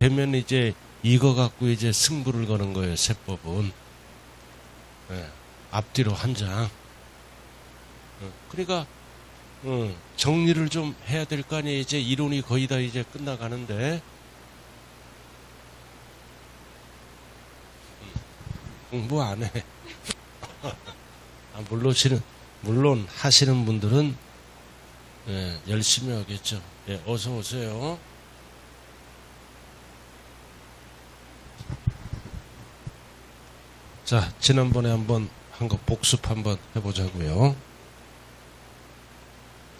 되면 이제 이거 갖고 이제 승부를 거는 거예요. 세법은. 예, 앞뒤로 한 장. 그러니까 정리를 좀 해야 될 거 아니에요. 이제 이론이 거의 다 이제 끝나가는데 공부 안 해. 물론 하시는 분들은 예, 열심히 하겠죠. 예, 어서 오세요. 자, 지난번에 한번 한 거 복습 한번 해보자고요.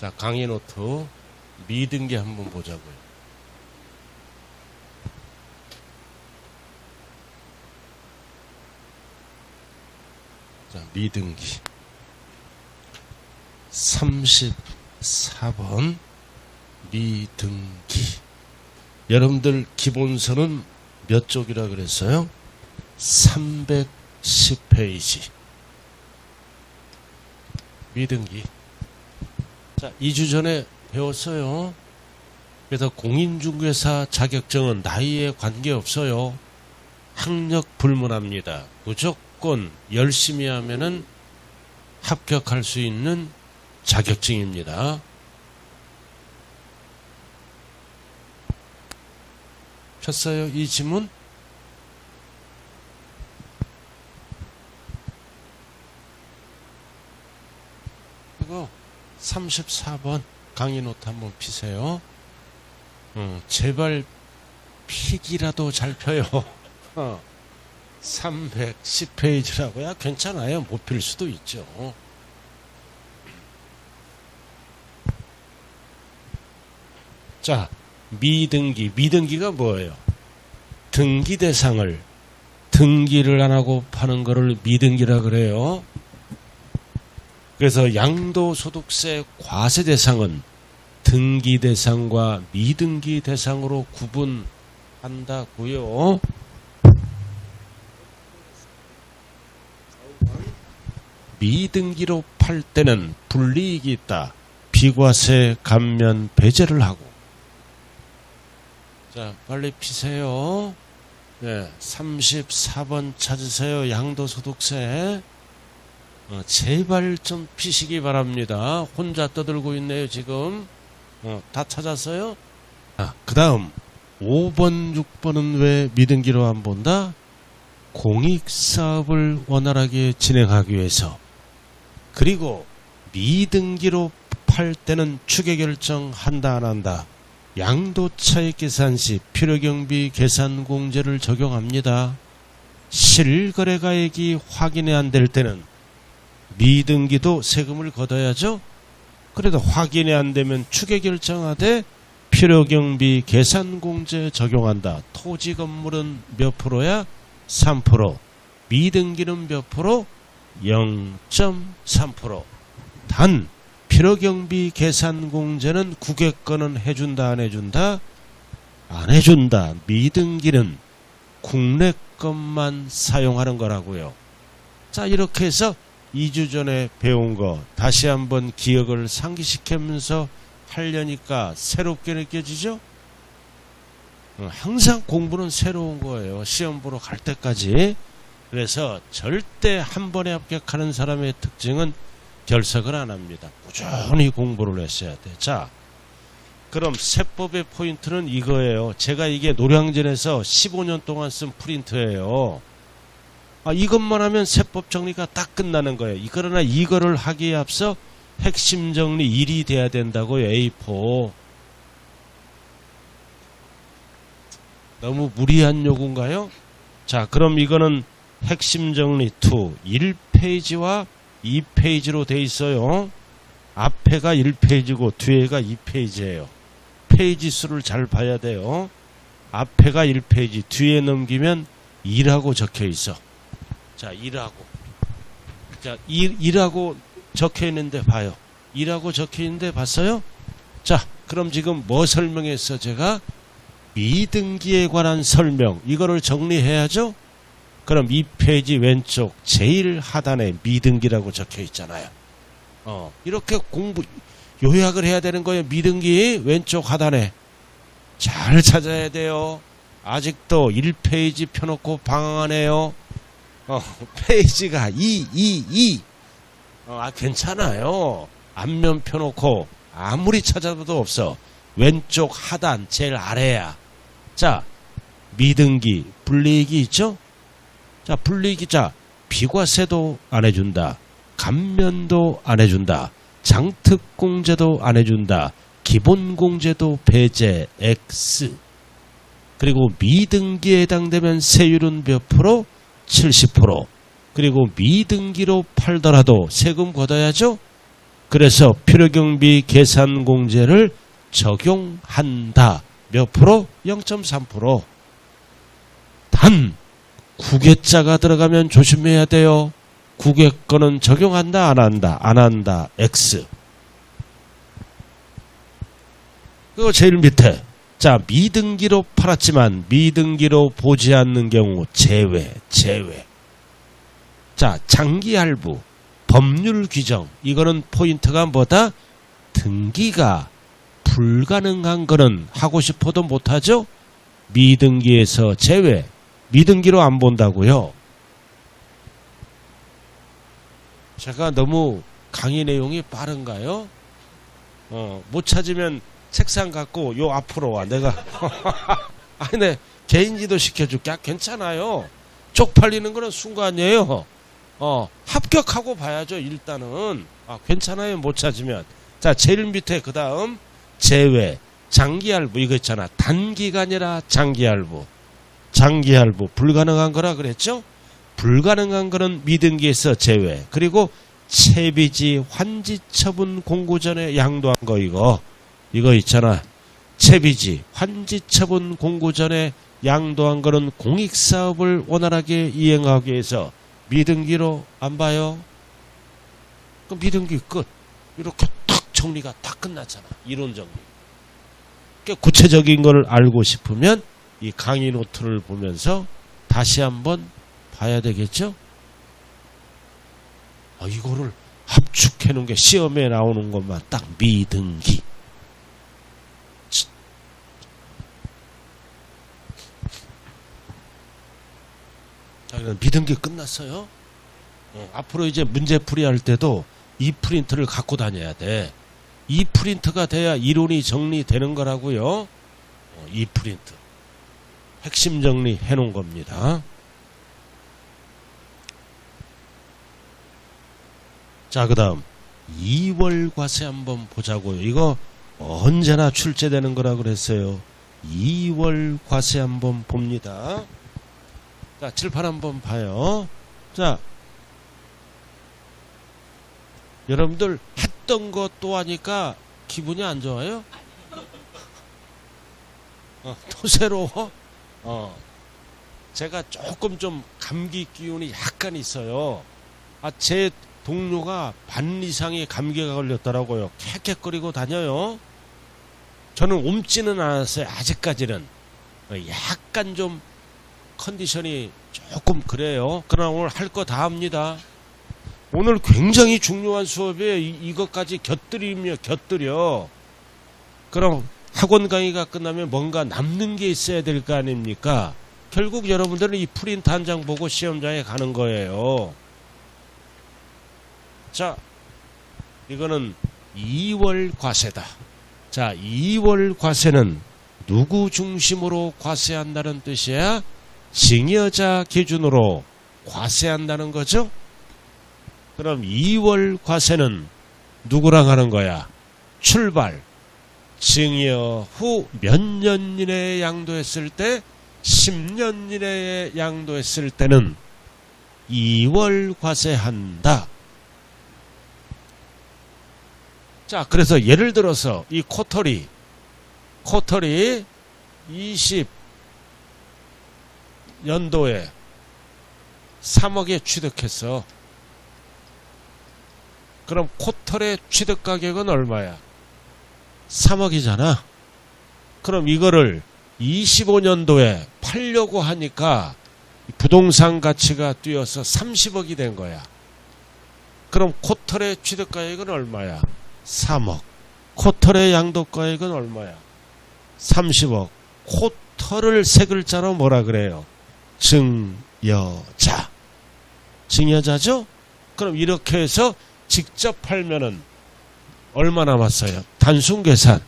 자, 강의 노트 미등기 한번 보자고요. 자, 미등기 34번 미등기. 여러분들 기본서는 몇 쪽이라 그랬어요? 310페이지 미등기. 자, 2주 전에 배웠어요. 그래서 공인중개사 자격증은 나이에 관계없어요. 학력 불문합니다. 무조건 열심히 하면은 합격할 수 있는 자격증입니다. 폈어요? 이 지문? 이거 34번 강의 노트 한번 피세요. 제발 픽이라도 잘 펴요. 310페이지라고야? 괜찮아요. 못 필 수도 있죠. 자, 미등기가 뭐예요? 등기 대상을 등기를 안 하고 파는 거를 미등기라 그래요. 그래서 양도소득세 과세 대상은 등기 대상과 미등기 대상으로 구분한다고요. 미등기로 팔 때는 불이익이 있다. 비과세 감면 배제를 하고. 자, 빨리 피세요. 네, 34번 찾으세요. 양도소득세. 제발 좀 피시기 바랍니다. 혼자 떠들고 있네요, 지금. 다 찾았어요? 그 다음 5번, 6번은 왜 미등기로 안 본다? 공익사업을 원활하게 진행하기 위해서. 그리고 미등기로 팔 때는 추계결정 한다 안 한다. 양도차익 계산 시 필요경비 계산공제를 적용합니다. 실거래가액이 확인이 안 될 때는 미등기도 세금을 걷어야죠. 그래도 확인이 안 되면 추계결정하되 필요경비 계산공제 적용한다. 토지 건물은 몇 프로야? 3%. 미등기는 몇 프로? 0.3%. 단 필요경비 계산공제는 국외권은 해준다 안 해준다? 안 해준다. 미등기는 국내 것만 사용하는 거라고요. 자, 이렇게 해서 2주 전에 배운 거 다시 한번 기억을 상기시키면서 하려니까 새롭게 느껴지죠? 항상 공부는 새로운 거예요. 시험 보러 갈 때까지. 그래서 절대 한 번에 합격하는 사람의 특징은 결석을 안 합니다. 꾸준히 공부를 했어야 돼. 자, 그럼 세법의 포인트는 이거예요. 제가 이게 노량진에서 15년 동안 쓴 프린트예요. 이것만 하면 세법 정리가 딱 끝나는 거예요. 그러나 이거를 하기에 앞서 핵심 정리 1이 돼야 된다고요. A4. 너무 무리한 요구인가요? 자, 그럼 이거는 핵심 정리 2 1페이지와 2페이지로 돼 있어요. 앞에가 1페이지고 뒤에가 2페이지예요. 페이지 수를 잘 봐야 돼요. 앞에가 1페이지, 뒤에 넘기면 2라고 적혀 있어. 자, 2라고. 자, 2라고 적혀 있는데 봐요. 2라고 적혀 있는데 봤어요? 자, 그럼 지금 뭐 설명했어? 제가 미등기에 관한 설명. 이거를 정리해야죠? 그럼 2페이지 왼쪽 제일 하단에 미등기라고 적혀 있잖아요. 이렇게 요약을 해야 되는 거예요. 미등기 왼쪽 하단에 잘 찾아야 돼요. 아직도 1페이지 펴놓고 방황하네요. 페이지가 2. 괜찮아요. 앞면 펴놓고 아무리 찾아봐도 없어. 왼쪽 하단 제일 아래야. 자, 미등기, 불리익이 있죠? 자, 불리익이, 자, 비과세도 안 해준다. 감면도 안 해준다. 장특공제도 안 해준다. 기본공제도 배제 X. 그리고 미등기에 해당되면 세율은 몇 프로? 70%. 그리고 미등기로 팔더라도 세금 걷어야죠. 그래서 필요경비 계산공제를 적용한다. 몇 프로? 0.3%. 단 국외자가 들어가면 조심해야 돼요. 국외 거는 적용한다 안 한다? 안 한다. X. 그거 제일 밑에. 자, 미등기로 팔았지만 미등기로 보지 않는 경우 제외. 자, 장기할부, 법률 규정. 이거는 포인트가 뭐다? 등기가 불가능한 거는 하고 싶어도 못하죠? 미등기에서 제외. 미등기로 안 본다고요? 제가 너무 강의 내용이 빠른가요? 못 찾으면 책상 갖고 요 앞으로 와. 내가 아니 내 개인지도 시켜줄게. 괜찮아요. 쪽팔리는 거는 순간이에요. 합격하고 봐야죠. 일단은. 괜찮아요. 못 찾으면. 자, 제일 밑에 그 다음 제외, 장기할부 이거 있잖아. 단기간이라 장기할부. 장기할부 불가능한 거라 그랬죠? 불가능한 거는 미등기에서 제외. 그리고 채비지 환지처분 공고 전에 양도한 거 이거 있잖아. 채비지 환지처분 공고 전에 양도한 거는 공익사업을 원활하게 이행하기 위해서 미등기로 안 봐요. 그럼 미등기 끝. 이렇게 딱 정리가 다 끝났잖아. 이론 정리. 그러니까 구체적인 걸 알고 싶으면 이 강의 노트를 보면서 다시 한번 봐야 되겠죠? 이거를 합축해 놓은 게 시험에 나오는 것만 딱 미등기. 자, 미등기 끝났어요. 앞으로 이제 문제풀이 할 때도 이 프린트를 갖고 다녀야 돼. 이 프린트가 돼야 이론이 정리되는 거라고요. 이 프린트. 핵심 정리해 놓은 겁니다. 자, 그 다음 2월 과세 한번 보자고요. 이거 언제나 출제되는 거라 그랬어요. 2월 과세 한번 봅니다. 자, 칠판 한번 봐요. 자, 여러분들 했던 것 또 하니까 기분이 안 좋아요? 또 새로워? 제가 조금 좀 감기 기운이 약간 있어요. 제 동료가 반 이상의 감기가 걸렸더라고요. 캑캑거리고 다녀요. 저는 옮지는 않았어요. 아직까지는. 약간 좀 컨디션이 조금 그래요. 그러나 오늘 할 거 다 합니다. 오늘 굉장히 중요한 수업이에요. 이것까지 곁들여. 그럼 학원 강의가 끝나면 뭔가 남는 게 있어야 될 거 아닙니까? 결국 여러분들은 이 프린트 한 장 보고 시험장에 가는 거예요. 자, 이거는 2월 과세다. 자, 2월 과세는 누구 중심으로 과세한다는 뜻이야? 증여자 기준으로 과세한다는 거죠? 그럼 2월 과세는 누구랑 하는 거야? 출발. 증여 후 몇 년 이내에 양도했을 때, 10년 이내에 양도했을 때는 2월 과세한다. 자, 그래서 예를 들어서 이 코터리 20년도에 3억에 취득했어. 그럼 코털의 취득 가격은 얼마야? 3억이잖아. 그럼 이거를 25년도에 팔려고 하니까 부동산 가치가 뛰어서 30억이 된 거야. 그럼 코털의 취득 가격은 얼마야? 3억. 코털의 양도 가격은 얼마야? 30억. 터를 세 글자로 뭐라 그래요? 증여자. 증여자죠? 그럼 이렇게 해서 직접 팔면은 얼마 남았어요? 단순 계산.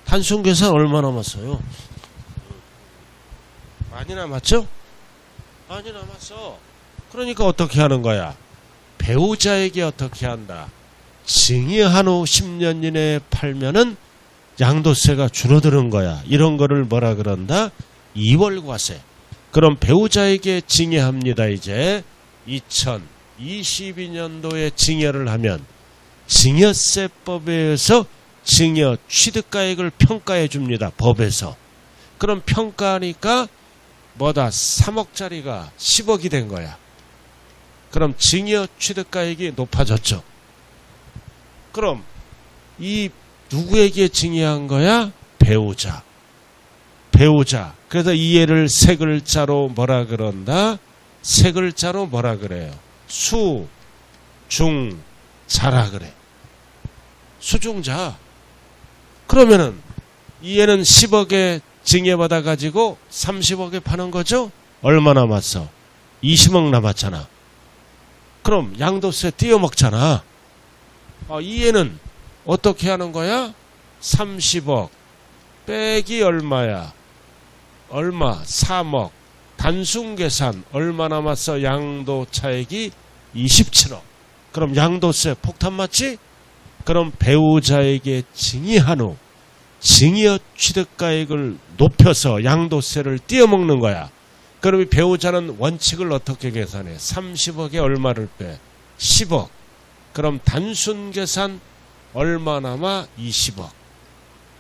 단순 계산 얼마 남았어요? 많이 남았죠? 많이 남았어. 그러니까 어떻게 하는 거야? 배우자에게 어떻게 한다? 증여한 후 10년 이내에 팔면은 양도세가 줄어드는 거야. 이런 거를 뭐라 그런다? 이월과세. 그럼 배우자에게 증여합니다. 이제 2022년도에 증여를 하면 증여세법에 의해서 증여 취득가액을 평가해 줍니다. 법에서. 그럼 평가하니까 뭐다? 3억짜리가 10억이 된 거야. 그럼 증여 취득가액이 높아졌죠. 그럼 이 누구에게 증여한 거야? 배우자. 배우자. 그래서 이 애를 세 글자로 뭐라 그런다? 세 글자로 뭐라 그래요? 수, 중, 자라 그래. 수중자. 그러면은 이 애는 10억에 증여받아 가지고 30억에 파는 거죠? 얼마 남았어? 20억 남았잖아. 그럼 양도세 띄어먹잖아. 이 애는 어떻게 하는 거야? 30억 빼기 얼마야? 얼마? 3억. 단순 계산 얼마 남았어? 양도 차액이 27억. 그럼 양도세 폭탄 맞지? 그럼 배우자에게 증여한 후 증여 취득가액을 높여서 양도세를 띄어먹는 거야. 그럼 이 배우자는 원칙을 어떻게 계산해? 30억에 얼마를 빼? 10억. 그럼 단순 계산 얼마 남아? 20억.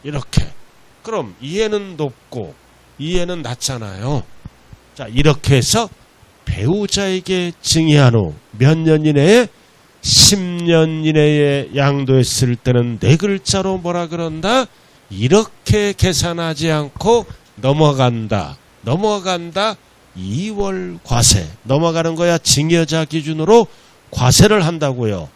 이렇게. 그럼 이 애는 높고 이 애는 낮잖아요. 자, 이렇게 해서 배우자에게 증여한 후 몇 년 이내에 10년 이내에 양도했을 때는 네 글자로 뭐라 그런다? 이렇게 계산하지 않고 넘어간다. 넘어간다. 2월 과세. 넘어가는 거야. 증여자 기준으로 과세를 한다고요.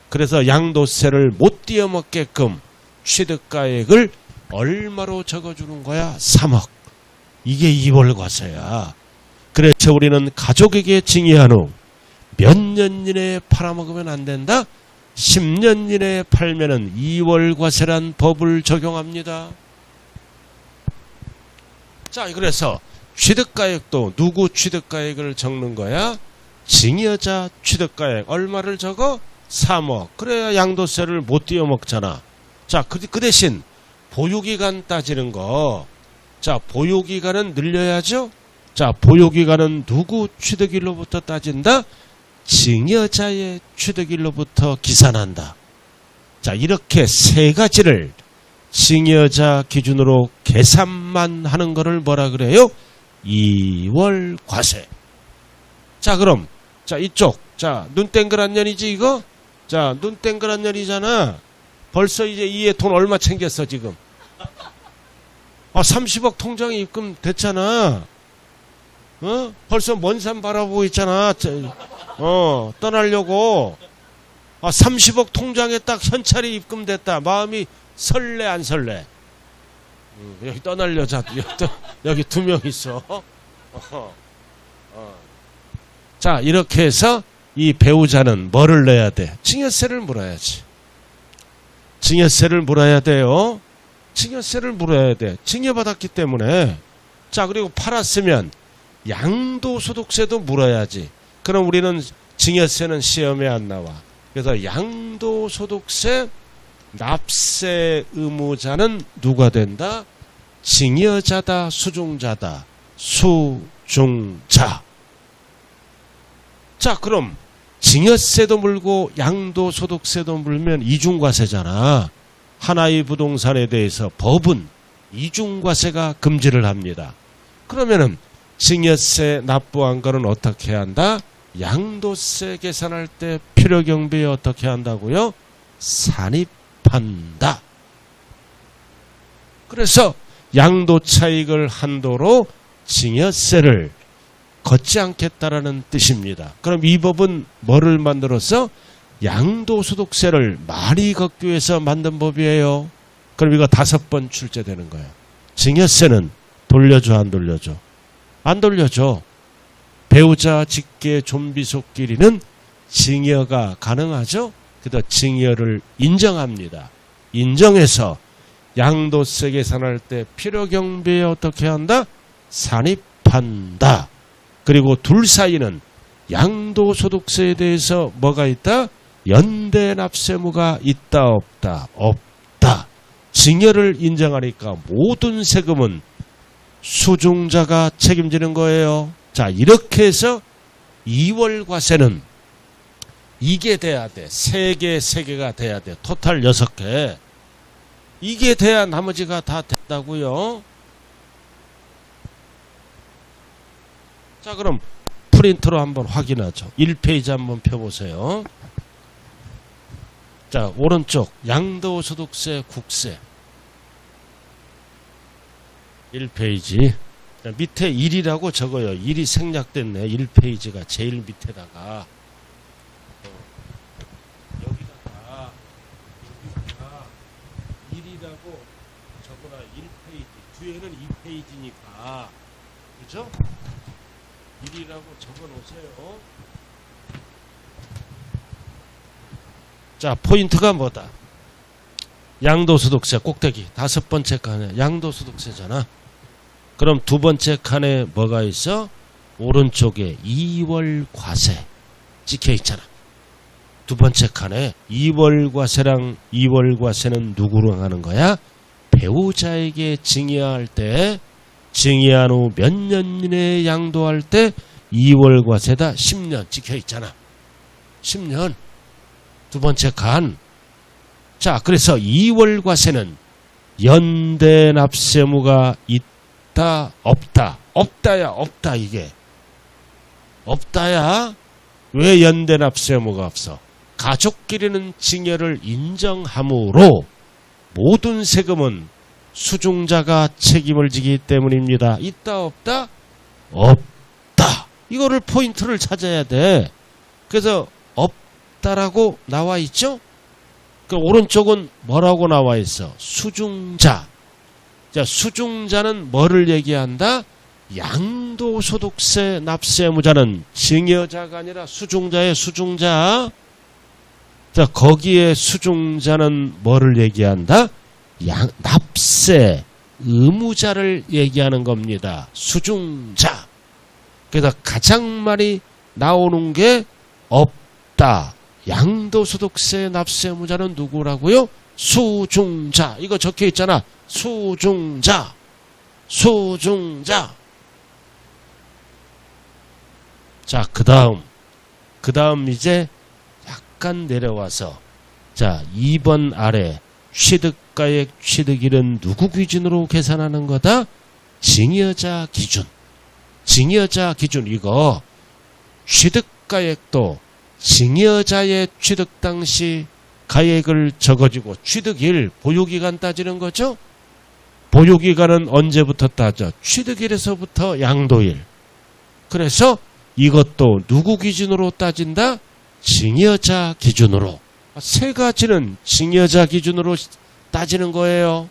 그래서 양도세를 못 띄어먹게끔 취득가액을 얼마로 적어주는 거야? 3억. 이게 2월 과세야. 그래서 우리는 가족에게 증여한 후 몇 년 이내에 팔아먹으면 안 된다? 10년 이내에 팔면은 2월 과세란 법을 적용합니다. 자, 그래서 취득가액도 누구 취득가액을 적는 거야? 증여자 취득가액. 얼마를 적어? 3억. 그래야 양도세를 못 띄어먹잖아. 자, 그 대신 보유기간 따지는 거. 자, 보유기간은 늘려야죠? 자, 보유기간은 누구 취득일로부터 따진다? 증여자의 취득일로부터 기산한다. 자, 이렇게 세 가지를 증여자 기준으로 계산만 하는 거를 뭐라 그래요? 2월 과세. 자, 그럼 자, 이쪽. 자, 눈 땡그란 년이지 이거? 자, 눈 땡그란 년이잖아. 벌써 이제 이에 돈 얼마 챙겼어 지금? 30억 통장에 입금됐잖아. 벌써 먼 산 바라보고 있잖아. 떠나려고. 30억 통장에 딱 현찰이 입금됐다. 마음이 설레 안 설레? 여기 떠나려자. 여기 두 명 있어. 자, 이렇게 해서 이 배우자는 뭐를 내야 돼? 증여세를 물어야지. 증여세를 물어야 돼요. 증여세를 물어야 돼. 증여받았기 때문에. 자, 그리고 팔았으면 양도소득세도 물어야지. 그럼 우리는 증여세는 시험에 안 나와. 그래서 양도소득세 납세 의무자는 누가 된다? 증여자다, 수중자다. 수중자. 자, 그럼 증여세도 물고 양도소득세도 물면 이중과세잖아. 하나의 부동산에 대해서 법은 이중과세가 금지를 합니다. 그러면은 증여세 납부한 거는 어떻게 한다? 양도세 계산할 때 필요경비에 어떻게 한다고요? 산입한다. 그래서 양도차익을 한도로 증여세를 걷지 않겠다라는 뜻입니다. 그럼 이 법은 뭐를 만들어서? 양도소득세를 많이 걷기 위해서 만든 법이에요. 그럼 이거 5번 출제되는 거야. 증여세는 돌려줘, 안 돌려줘? 안 돌려줘. 배우자 직계 존비속끼리는 증여가 가능하죠? 그래서 증여를 인정합니다. 인정해서 양도세 계산할 때 필요경비에 어떻게 한다? 산입한다. 그리고 둘 사이는 양도소득세에 대해서 뭐가 있다? 연대납세무가 있다 없다? 없다. 증여를 인정하니까 모든 세금은 수중자가 책임지는 거예요. 자, 이렇게 해서 2월 과세는 이게 돼야 돼. 3개가 돼야 돼. 토탈 6개. 이게 돼야 나머지가 다 된다고요. 자, 그럼 프린트로 한번 확인하죠. 1페이지 한번 펴보세요. 자, 오른쪽 양도소득세 국세 1페이지. 자, 밑에 1이라고 적어요. 1이 생략됐네. 1페이지가 제일 밑에다가 여기다가 1이라고 적어라. 1페이지. 뒤에는 2페이지니까. 그죠? 1이라고 적어 놓으세요. 자, 포인트가 뭐다? 양도소득세 꼭대기 5번째 칸에 양도소득세잖아. 그럼 2번째 칸에 뭐가 있어? 오른쪽에 2월 과세 찍혀 있잖아. 2번째 칸에 2월 과세랑 2월 과세는 누구로 하는 거야? 배우자에게 증여할 때, 증여한 후 몇 년 이내에 양도할 때 2월 과세다. 10년 찍혀 있잖아. 10년. 2번째 칸. 자, 그래서 2월 과세는 연대납세무가 있다 없다? 없다야 없다. 이게 없다야. 왜 연대납세무가 없어? 가족끼리는 증여를 인정함으로 모든 세금은 수중자가 책임을 지기 때문입니다. 있다 없다? 없다. 이거를 포인트를 찾아야 돼. 그래서 없다라고 나와 있죠? 그 오른쪽은 뭐라고 나와 있어? 수중자. 자, 수중자는 뭐를 얘기한다? 양도소득세 납세무자는 증여자가 아니라 수중자의 수중자. 자, 거기에 수중자는 뭐를 얘기한다? 납세 의무자를 얘기하는 겁니다. 수중자. 그래서 가장 많이 나오는 게 없다. 양도소득세 납세무자는 누구라고요? 수중자. 이거 적혀 있잖아. 수중자. 수중자. 자, 그 다음 이제 약간 내려와서, 자, 2번 아래 취득가액 취득일은 누구 기준으로 계산하는 거다? 증여자 기준. 증여자 기준. 이거 취득가액도 증여자의 취득 당시 가액을 적어주고 취득일, 보유기간 따지는 거죠? 보유기간은 언제부터 따져? 취득일에서부터 양도일. 그래서 이것도 누구 기준으로 따진다? 증여자 기준으로. 세 가지는 증여자 기준으로 따지는 거예요.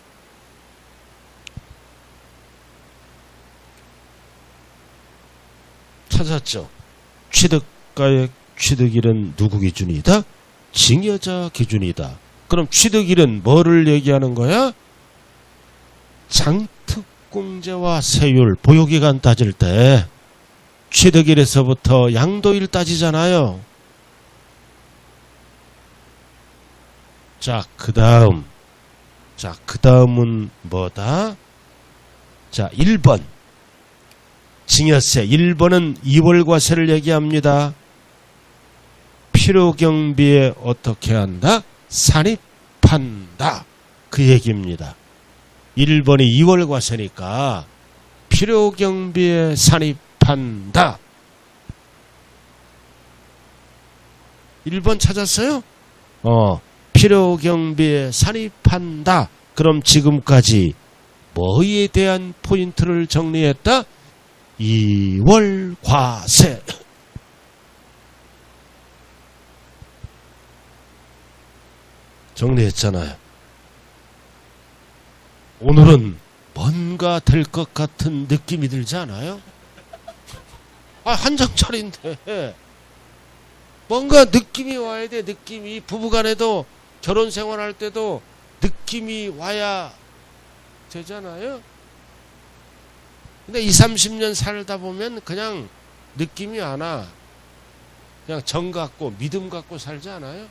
찾았죠? 취득가액 취득일은 누구 기준이다? 증여자 기준이다. 그럼 취득일은 뭐를 얘기하는 거야? 장특공제와 세율, 보유기간 따질 때 취득일에서부터 양도일 따지잖아요. 자, 그 다음은 뭐다? 자, 1번. 증여세. 1번은 2월 과세를 얘기합니다. 필요경비에 어떻게 한다? 산입한다. 그 얘기입니다. 1번이 2월 과세니까 필요경비에 산입한다. 1번 찾았어요? 필요경비에 산입한다. 그럼 지금까지 뭐에 대한 포인트를 정리했다? 2월 과세. 정리했잖아요. 오늘은 뭔가 될 것 같은 느낌이 들지 않아요? 한 장짜리인데 뭔가 느낌이 와야 돼. 느낌이. 부부간에도 결혼 생활할 때도 느낌이 와야 되잖아요. 근데 20, 30년 살다 보면 그냥 느낌이 안 와. 그냥 정 갖고 믿음 갖고 살지 않아요?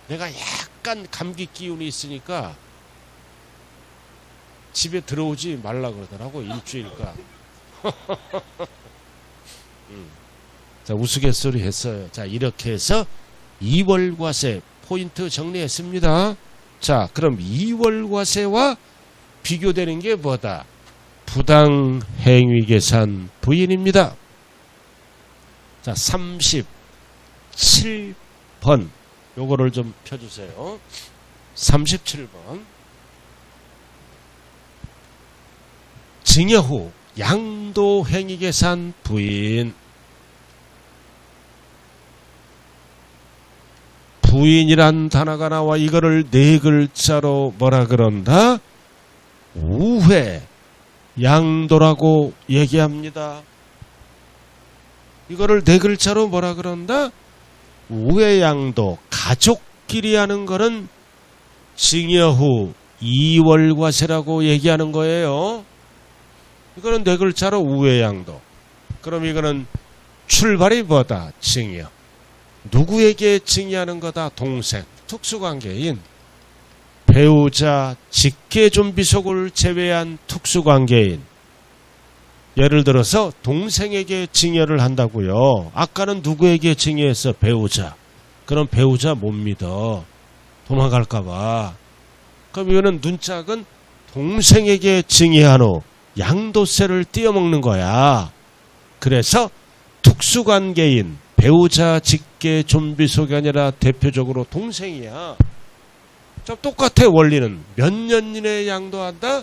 내가 약간 감기 기운이 있으니까 집에 들어오지 말라 그러더라고. 일주일간. 자, 우스갯소리 했어요. 자, 이렇게 해서 2월과세 포인트 정리했습니다. 자, 그럼 2월과세와 비교되는 게 뭐다? 부당행위계산 부인입니다. 자, 37번 요거를 좀 펴주세요. 37번 증여 후 양도행위계산 부인. 부인이란 단어가 나와. 이거를 네 글자로 뭐라 그런다? 우회 양도라고 얘기합니다. 이거를 네 글자로 뭐라 그런다? 우회 양도. 가족끼리 하는 거는 증여 후 2월과세라고 얘기하는 거예요. 이거는 네 글자로 우회 양도. 그럼 이거는 출발이 뭐다? 증여. 누구에게 증여하는 거다? 동생. 특수관계인 배우자 직계존비속을 제외한 특수관계인. 예를 들어서 동생에게 증여를 한다고요. 아까는 누구에게 증여했어? 배우자. 그럼 배우자 못 믿어. 도망갈까봐. 그럼 이거는 눈짝은 동생에게 증여한 후 양도세를 띄어먹는 거야. 그래서 특수관계인 배우자 직계 존비속이 아니라 대표적으로 동생이야. 저 똑같아. 원리는 몇 년 이내에 양도한다?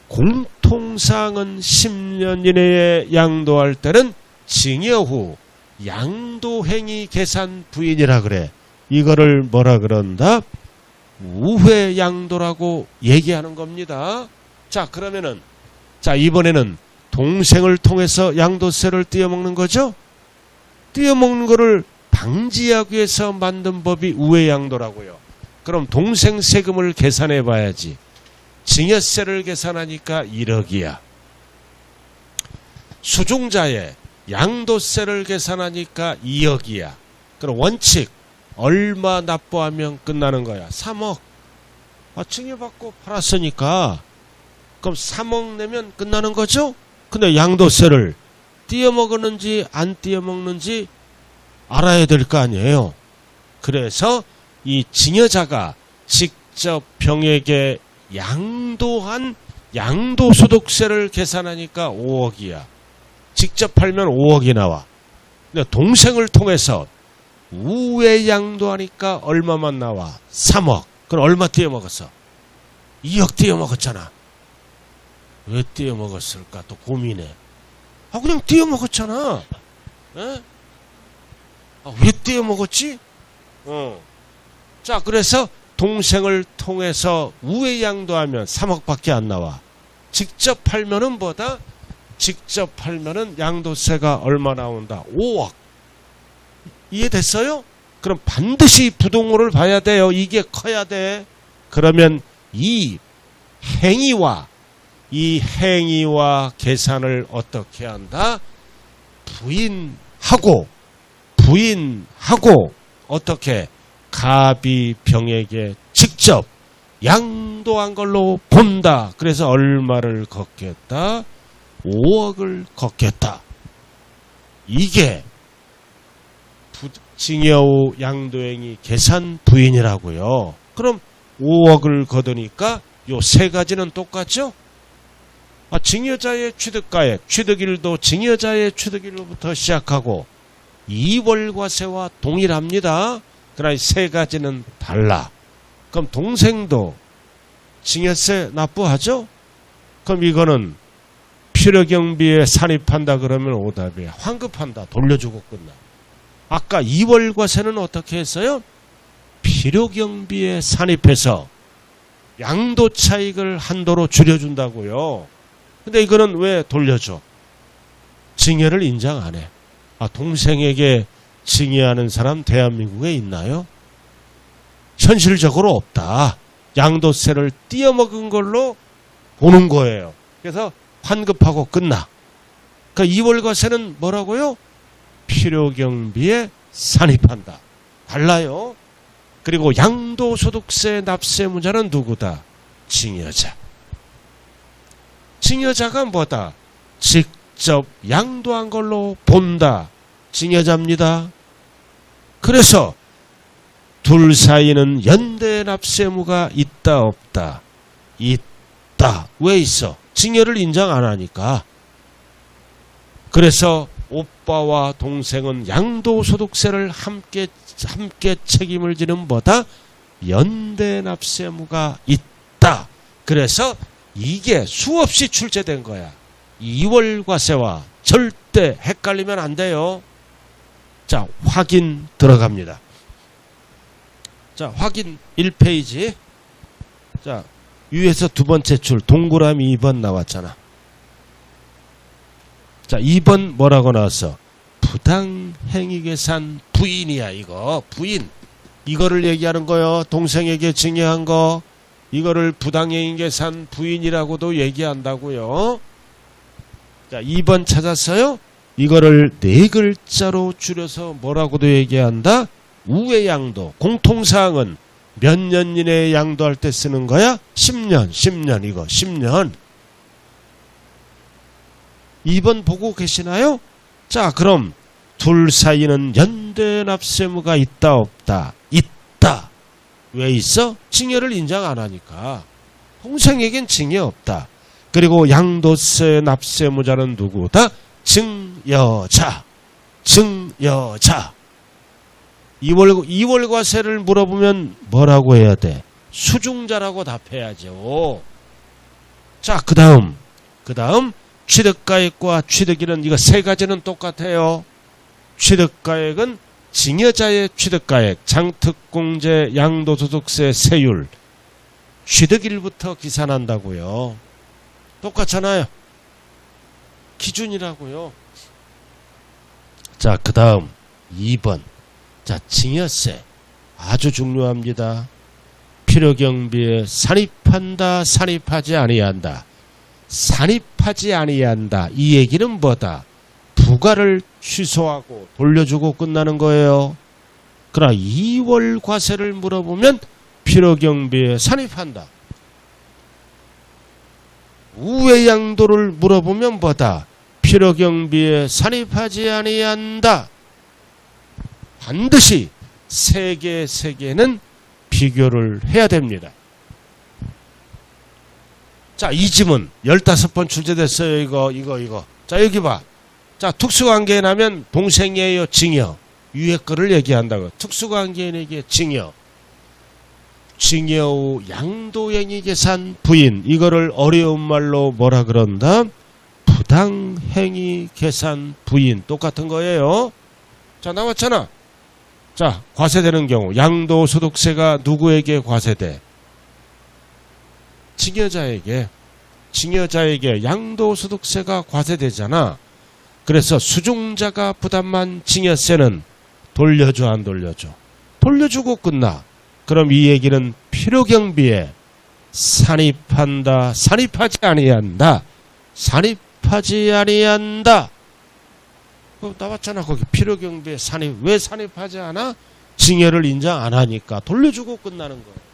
공통사항은 10년 이내에 양도할 때는 증여 후 양도행위 계산 부인이라 그래. 이거를 뭐라 그런다? 우회 양도라고 얘기하는 겁니다. 자, 그러면은 자, 이번에는 동생을 통해서 양도세를 띄어먹는 거죠? 띄어먹는 거를 방지하기 위해서 만든 법이 우회 양도라고요. 그럼 동생 세금을 계산해 봐야지. 증여세를 계산하니까 1억이야. 수중자의 양도세를 계산하니까 2억이야. 그럼 원칙 얼마 납부하면 끝나는 거야? 3억. 증여받고 팔았으니까 그럼 3억 내면 끝나는 거죠? 근데 양도세를 띄어먹었는지 안 띄어먹는지 알아야 될 거 아니에요. 그래서 이 증여자가 직접 병에게 양도한 양도소득세를 계산하니까 5억이야. 직접 팔면 5억이 나와. 근데 동생을 통해서 우회 양도하니까 얼마만 나와? 3억. 그럼 얼마 띄어먹었어? 2억 띄어먹었잖아. 왜 띄어먹었을까? 또 고민해. 그냥 띄어먹었잖아. 에? 왜 띄어먹었지? 자, 그래서 동생을 통해서 우회 양도하면 3억밖에 안 나와. 직접 팔면은 뭐다? 직접 팔면은 양도세가 얼마 나온다? 5억. 이해됐어요? 그럼 반드시 부동호를 봐야 돼요. 이게 커야 돼. 그러면 이 행위와 계산을 어떻게 한다? 부인하고 어떻게? 갑이 병에게 직접 양도한 걸로 본다. 그래서 얼마를 걷겠다? 5억을 걷겠다. 이게 증여 후 양도행위 계산 부인이라고요. 그럼 5억을 거두니까 요 세 가지는 똑같죠? 증여자의 취득가액, 취득일도 증여자의 취득일로부터 시작하고 2월과세와 동일합니다. 그러나 이 세 가지는 달라. 그럼 동생도 증여세 납부하죠? 그럼 이거는 필요경비에 산입한다 그러면 오답이야. 환급한다. 돌려주고 끝나. 아까 2월과세는 어떻게 했어요? 필요경비에 산입해서 양도 차익을 한도로 줄여준다고요. 근데 이거는 왜 돌려줘? 징여를 인정 안 해. 동생에게 징여하는 사람 대한민국에 있나요? 현실적으로 없다. 양도세를 띄어먹은 걸로 보는 거예요. 그래서 환급하고 끝나. 그러니까 이월과세는 뭐라고요? 필요경비에 산입한다. 달라요. 그리고 양도소득세 납세무자는 누구다? 징여자. 징여자가 뭐다? 직접 양도한 걸로 본다. 징여자입니다. 그래서 둘 사이는 연대 납세무가 있다 없다? 있다. 왜 있어? 징여를 인정 안 하니까. 그래서 오빠와 동생은 양도소득세를 함께 책임을 지는 뭐다? 연대 납세무가 있다. 그래서 이게 수없이 출제된 거야. 이월과세와 절대 헷갈리면 안 돼요. 자, 확인 들어갑니다. 자, 확인 1페이지. 자, 위에서 두 번째 줄 동그라미 2번 나왔잖아. 자, 2번 뭐라고 나왔어? 부당행위계산 부인이야. 이거 부인. 이거를 얘기하는 거요. 동생에게 징여한 거. 이거를 부당행위계산 부인이라고도 얘기한다고요. 자, 2번 찾았어요? 이거를 네 글자로 줄여서 뭐라고도 얘기한다? 우회양도. 공통사항은 몇 년 이내에 양도할 때 쓰는 거야? 10년 이거 10년. 2번 보고 계시나요? 자, 그럼 둘 사이는 연대 납세무가 있다 없다? 있다. 왜 있어? 징여를 인정 안 하니까. 동생에겐 징여 없다. 그리고 양도세 납세무자는 누구다? 증여자. 증여자. 이월과세를 물어보면 뭐라고 해야 돼? 수중자라고 답해야죠. 자, 그 다음 취득가액과 취득일은 이거 세 가지는 똑같아요. 취득가액은 징여자의 취득가액, 장특공제, 양도소득세, 세율, 취득일부터 기산한다고요. 똑같잖아요. 기준이라고요. 자, 그 다음 2번. 자, 징여세 아주 중요합니다. 필요경비에 산입한다, 산입하지 아니한다. 산입하지 아니한다. 이 얘기는 뭐다? 부과를 취소하고 돌려주고 끝나는 거예요. 그러나 이월과세를 물어보면 필요경비에 산입한다. 우회양도를 물어보면 뭐다? 필요경비에 산입하지 아니한다. 반드시 세 개는 비교를 해야 됩니다. 자, 이 지문 15번 출제됐어요. 이거. 자, 여기 봐. 자, 특수관계에 나면 동생이에요, 징여. 위에 거를 얘기한다고. 특수관계인에게 징여. 징여 후 양도행위 계산 부인. 이거를 어려운 말로 뭐라 그런다? 부당행위 계산 부인. 똑같은 거예요. 자, 나왔잖아. 자, 과세되는 경우 양도소득세가 누구에게 과세돼? 징여자에게 양도소득세가 과세되잖아. 그래서 수중자가 부담한 징여세는 돌려줘 안 돌려줘? 돌려주고 끝나. 그럼 이 얘기는 필요경비에 산입한다, 산입하지 아니한다. 산입하지 아니한다. 나왔잖아. 거기 필요경비에 산입. 왜 산입하지 않아? 징여를 인정 안 하니까 돌려주고 끝나는 거예요.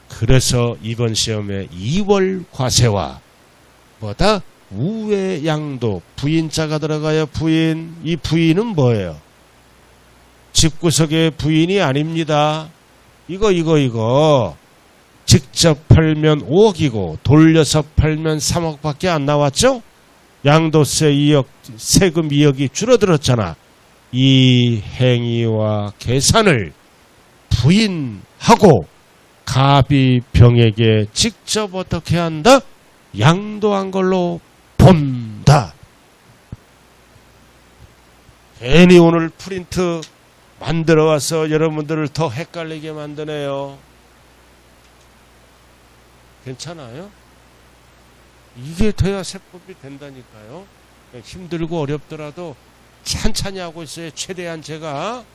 그래서 이번 시험에 이월과세와 뭐다? 우회양도. 부인자가 들어가요. 부인. 이 부인은 뭐예요? 집구석의 부인이 아닙니다. 이거. 직접 팔면 5억이고 돌려서 팔면 3억밖에 안 나왔죠? 양도세 2억, 세금 2억이 줄어들었잖아. 이 행위와 계산을 부인하고 가비병에게 직접 어떻게 한다? 양도한 걸로 본다. 괜히 오늘 프린트 만들어 와서 여러분들을 더 헷갈리게 만드네요. 괜찮아요? 이게 돼야 세법이 된다니까요. 힘들고 어렵더라도 천천히 하고 있어요. 최대한 제가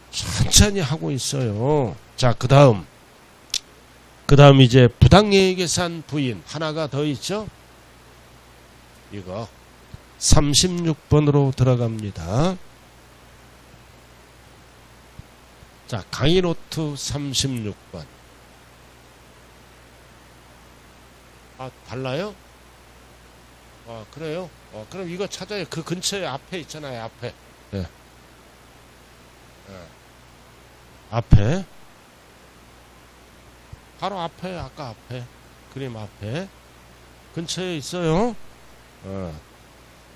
천천히 하고 있어요. 자, 그 다음 이제 부당이익계산 부인 하나가 더 있죠. 이거 36번으로 들어갑니다. 자, 강의노트 36번. 아, 달라요? 그래요? 그럼 이거 찾아요. 그 근처에 앞에 있잖아요. 앞에. 네. 앞에. 바로 앞에, 아까 앞에. 그림 앞에. 근처에 있어요.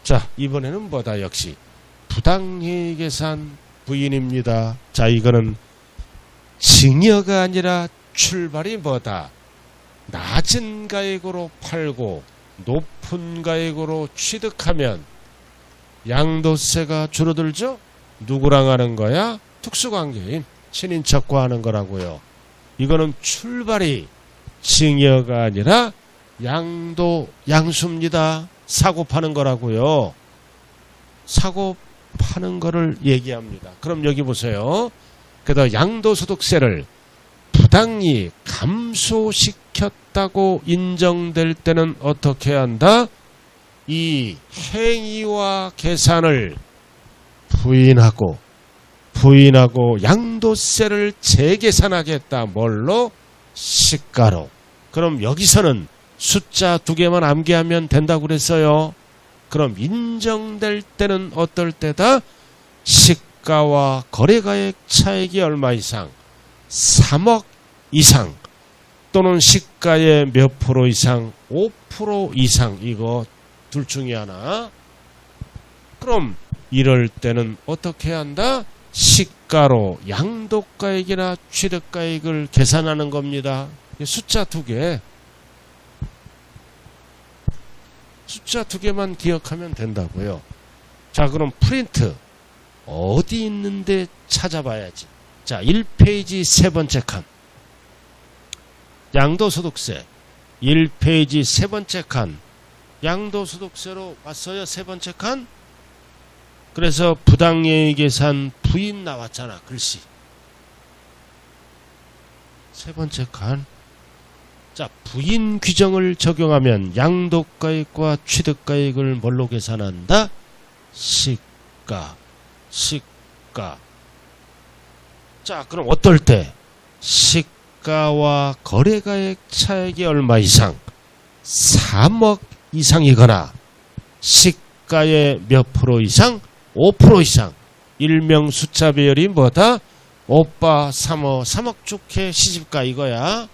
자, 이번에는 뭐다? 역시 부당이익계산 부인입니다. 자, 이거는 증여가 아니라 출발이 뭐다? 낮은 가액으로 팔고 높은 가액으로 취득하면 양도세가 줄어들죠? 누구랑 하는 거야? 특수관계인 친인척과 하는 거라고요. 이거는 출발이 증여가 아니라 양수입니다. 사고 파는 거라고요. 사고 파는 거를 얘기합니다. 그럼 여기 보세요. 그래서 양도소득세를 부당히 감소시켰다고 인정될 때는 어떻게 한다? 이 행위와 계산을 부인하고 양도세를 재계산하겠다. 뭘로? 시가로. 그럼 여기서는 숫자 2개만 암기하면 된다고 그랬어요. 그럼 인정될 때는 어떨 때다? 시가와 거래가액 차익이 얼마 이상? 3억 이상 또는 시가의 몇 프로 이상? 5% 이상. 이거 둘 중에 하나. 그럼 이럴 때는 어떻게 한다? 시가로 양도가액이나 취득가액을 계산하는 겁니다. 숫자 2개. 숫자 2개만 기억하면 된다고요. 자, 그럼 프린트 어디 있는데 찾아봐야지. 자, 1페이지 세 번째 칸. 양도소득세 1페이지 세 번째 칸. 양도소득세로 왔어요. 세 번째 칸. 그래서 부당이익계산 부인 나왔잖아. 글씨. 세 번째 칸. 자, 부인 규정을 적용하면 양도가액과 취득가액을 뭘로 계산한다? 시가. 자, 그럼 어떨 때? 시가와 거래가액 차액이 얼마 이상? 3억 이상이거나 시가의 몇 프로 이상? 5% 이상. 일명 숫자 배열이 뭐다? 오빠 3억 좋게 시집가 이거야.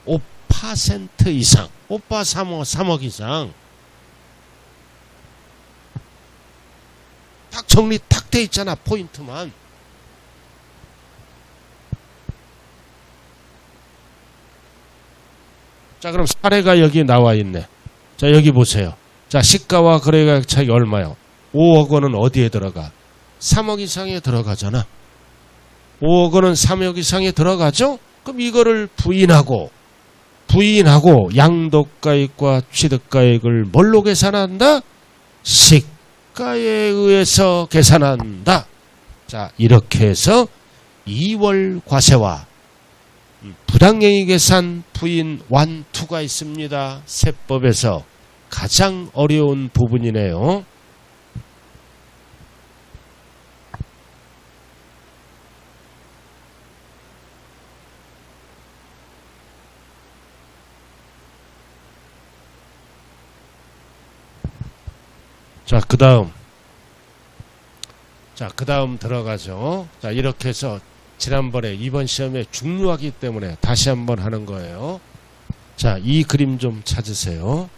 5% 이상. 오빠 3억 이상. 딱 정리 딱 돼 있잖아. 포인트만. 자, 그럼 사례가 여기 나와 있네. 자, 여기 보세요. 자, 시가와 거래가액 차익이 얼마요? 5억 원은 어디에 들어가? 3억 이상에 들어가잖아. 5억 원은 3억 이상에 들어가죠? 그럼 이거를 부인하고 양도가액과 취득가액을 뭘로 계산한다? 시가에 의해서 계산한다. 자, 이렇게 해서 2월 과세와 부당이익계산 부인 1, 2가 있습니다. 세법에서 가장 어려운 부분이네요. 자, 그 다음 들어가죠. 자, 이렇게 해서 지난번에 이번 시험에 중요하기 때문에 다시 한번 하는 거예요. 자, 이 그림 좀 찾으세요.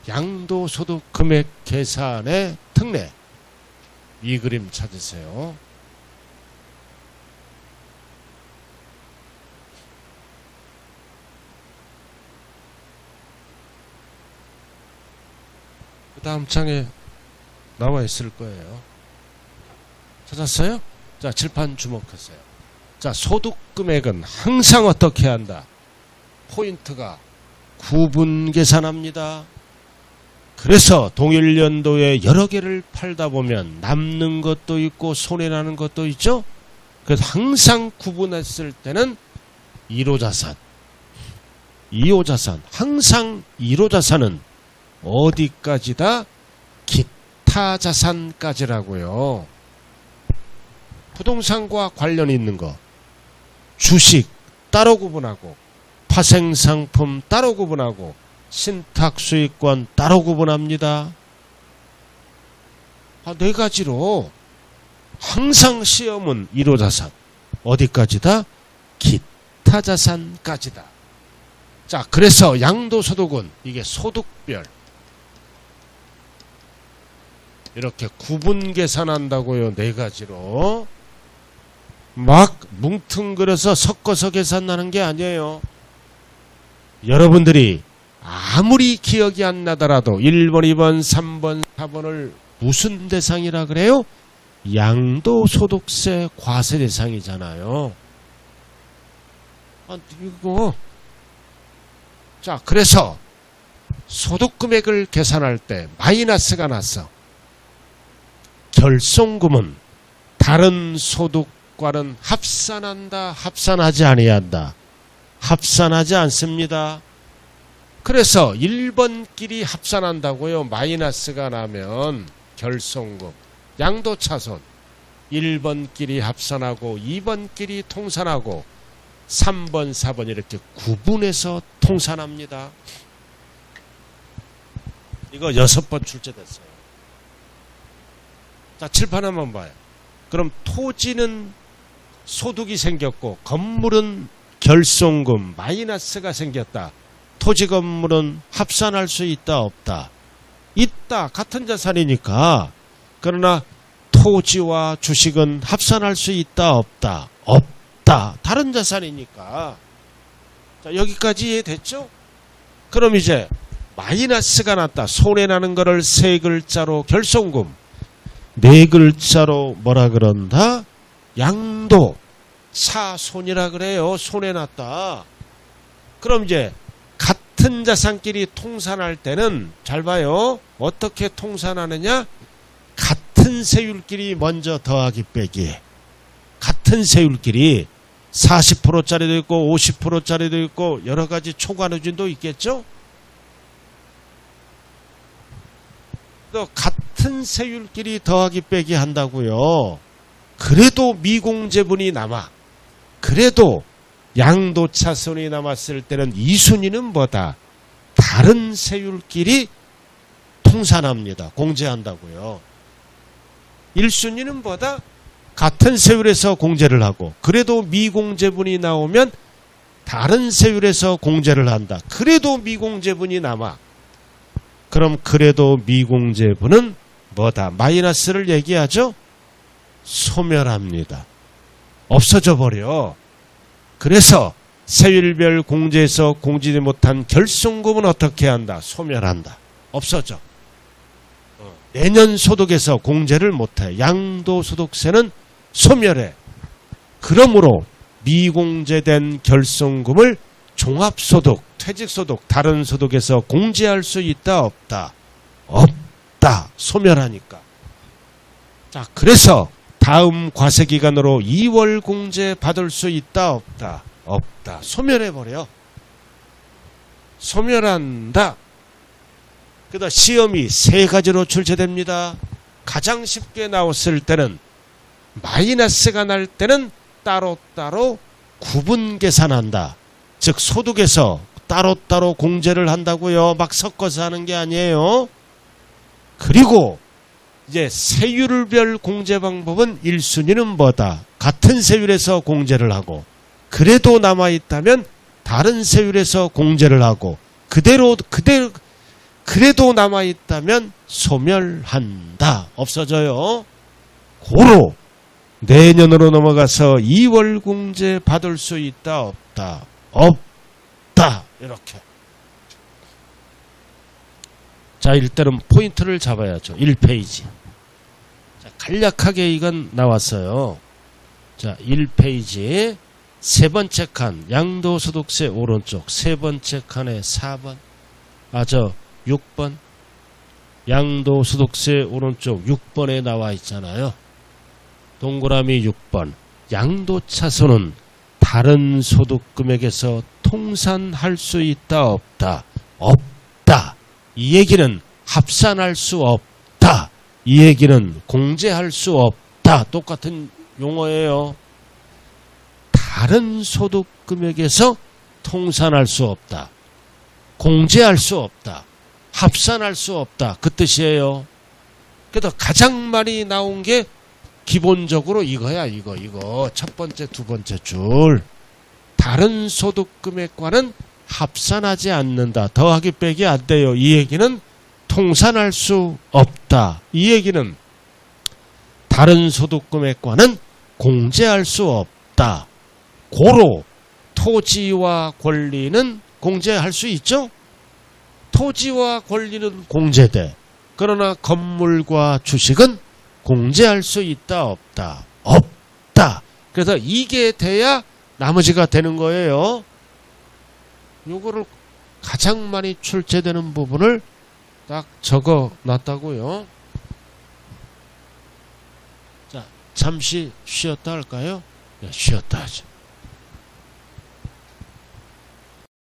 양도소득 금액 계산의 특례. 이 그림 찾으세요. 그 다음 장에 나와 있을 거예요. 찾았어요? 자, 칠판 주목하세요. 자, 소득 금액은 항상 어떻게 한다? 포인트가 구분 계산합니다. 그래서 동일 연도에 여러 개를 팔다 보면 남는 것도 있고 손해나는 것도 있죠. 그래서 항상 구분했을 때는 1호자산, 2호자산, 항상 1호자산은 어디까지다? 기타 자산까지라고요. 부동산과 관련 있는 거, 주식 따로 구분하고, 파생상품 따로 구분하고, 신탁수익권 따로 구분합니다. 네 가지로 항상 시험은 1호자산 어디까지다? 기타 자산까지다. 자, 그래서 양도소득은 이게 소득별 이렇게 구분 계산한다고요. 네 가지로 막 뭉뚱그려서 섞어서 계산하는 게 아니에요. 여러분들이 아무리 기억이 안 나더라도 1번, 2번, 3번, 4번을 무슨 대상이라 그래요? 양도소득세 과세 대상이잖아요. 이거 자, 그래서 소득금액을 계산할 때 마이너스가 났어. 결손금은 다른 소득과는 합산한다, 합산하지 아니한다. 합산하지 않습니다. 그래서 1번끼리 합산한다고요. 마이너스가 나면 결손금, 양도차손 1번끼리 합산하고 2번끼리 통산하고 3번, 4번 이렇게 구분해서 통산합니다. 이거 6번 출제됐어요. 자, 칠판 한번 봐요. 그럼 토지는 소득이 생겼고 건물은 결손금 마이너스가 생겼다. 토지 건물은 합산할 수 있다 없다? 있다. 같은 자산이니까. 그러나 토지와 주식은 합산할 수 있다 없다? 없다. 다른 자산이니까. 자, 여기까지 이해됐죠? 그럼 이제 마이너스가 났다. 손해나는 거를 세 글자로 결손금, 네 글자로 뭐라 그런다? 양도, 차손이라 그래요. 손해났다. 그럼 이제 같은 자산끼리 통산할 때는 잘 봐요. 어떻게 통산하느냐? 같은 세율끼리 먼저 더하기 빼기. 같은 세율끼리 40%짜리도 있고 50%짜리도 있고 여러 가지 초과누진도 있겠죠? 또 같은 세율끼리 더하기 빼기 한다고요. 그래도 미공제분이 남아. 그래도 양도차손이 남았을 때는 2순위는 뭐다? 다른 세율끼리 통산합니다. 공제한다고요. 1순위는 뭐다? 같은 세율에서 공제를 하고 그래도 미공제분이 나오면 다른 세율에서 공제를 한다. 그래도 미공제분이 남아. 그럼 그래도 미공제분은 뭐다? 마이너스를 얘기하죠? 소멸합니다. 없어져 버려. 그래서 세율별 공제에서 공제되지 못한 결손금은 어떻게 한다? 소멸한다. 없어져. 내년 소득에서 공제를 못해. 양도소득세는 소멸해. 그러므로 미공제된 결손금을 종합소득, 퇴직소득, 다른 소득에서 공제할 수 있다 없다? 없다. 소멸하니까. 자, 그래서 다음 과세기간으로 2월 공제 받을 수 있다 없다? 없다. 소멸해버려. 소멸한다. 그다 시험이 세 가지로 출제됩니다. 가장 쉽게 나왔을 때는 마이너스가 날 때는 따로따로 구분 계산한다. 즉 소득에서 따로따로 공제를 한다고요. 막 섞어서 하는 게 아니에요. 그리고 이제 세율별 공제 방법은 1순위는 뭐다? 같은 세율에서 공제를 하고 그래도 남아있다면 다른 세율에서 공제를 하고 그래도 남아있다면 소멸한다. 없어져요. 고로 내년으로 넘어가서 2월 공제 받을 수 있다 없다? 없다. 이렇게. 자, 일단은 포인트를 잡아야죠. 1페이지. 자, 간략하게 이건 나왔어요. 자, 1페이지 세 번째 칸 양도소득세 오른쪽 세 번째 칸에 4번 6번 양도소득세 오른쪽 6번에 나와 있잖아요. 동그라미 6번 양도차손은 다른 소득금액에서 통산할 수 있다 없다? 없다. 이 얘기는 합산할 수 없다. 이 얘기는 공제할 수 없다. 똑같은 용어예요. 다른 소득금액에서 통산할 수 없다. 공제할 수 없다. 합산할 수 없다. 그 뜻이에요. 그래서 가장 많이 나온 게 기본적으로 이거야. 이거 첫 번째 두 번째 줄. 다른 소득금액과는 합산하지 않는다. 더하기 빼기 안 돼요. 이 얘기는 통산할 수 없다. 이 얘기는 다른 소득금액과는 공제할 수 없다. 고로 토지와 권리는 공제할 수 있죠? 토지와 권리는 공제돼. 그러나 건물과 주식은 공제할 수 있다 없다? 없다. 그래서 이게 돼야 나머지가 되는 거예요. 요거를 가장 많이 출제되는 부분을 딱 적어 놨다고요. 자, 잠시 쉬었다 할까요? 네, 쉬었다 하죠.